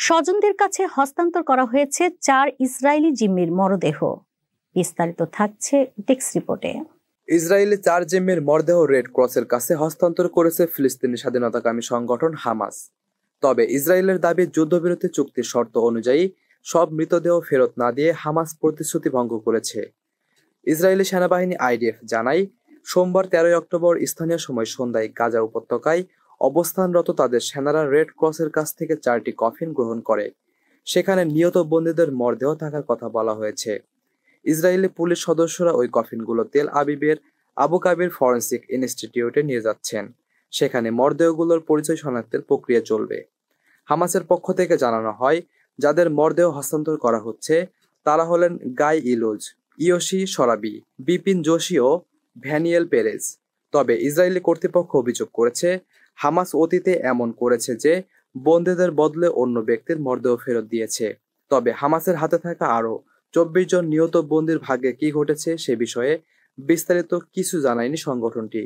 স্বজনদের কাছে হস্তান্তর করা হয়েছে 4 ইসরায়েলি জিম্মির মরদেহ। বিস্তারিত থাকছে ডেস্ক রিপোর্টে। ইসরায়েলি 4 জিম্মির মরদেহ রেড ক্রসের কাছে হস্তান্তর করেছে ফিলিস্তিনি স্বাধীনতাকামী সংগঠন হামাস। তবে ইসরায়েলের দাবি, যুদ্ধবিরতি চুক্তির শর্ত অনুযায়ী সব মৃতদেহ ফেরত না দিয়ে হামাস প্রতিশ্রুতি ভঙ্গ করেছে। ইসরায়েলি সেনাবাহিনী আইডিএফ জানায়, সোমবার 13 অক্টোবর স্থানীয় সময় সন্ধ্যায় গাজা উপত্যকায় অবস্থানরত তাদের সেনারা রেড ক্রসের কাছ থেকে 4টি কফিন গ্রহণ করে। সেখানে নিহত বন্দীদের মরদেহ থাকার কথা বলা হয়েছে। ইসরায়েলি পুলিশ সদস্যরা ওই কফিনগুলো তেল আবিবের আবু কাবির ফরেন্সিক ইনস্টিটিউটে নিয়ে যাচ্ছেন। সেখানে মরদেহগুলোর পরিচয় শনাক্তের প্রক্রিয়া চলবে। হামাসের পক্ষ থেকে জানানো হয়, যাদের মরদেহ হস্তান্তর করা হচ্ছে তারা হলেন গাই ইলুজ, ইয়োশি সরাবি, বিপিন যোশী ও ভ্যানিয়েল পেরেজ। তবে ইসরায়েলি কর্তৃপক্ষ অভিযোগ করেছে, হামাস অতীতে এমন করেছে যে বন্দীদের বদলে অন্য ব্যক্তির মরদেহ ফেরত দিয়েছে। তবে হামাসের হাতে থাকা আরও 24 জন নিহত বন্দীর ভাগ্যে কি ঘটেছে সে বিষয়ে বিস্তারিত কিছু জানায়নি সংগঠনটি।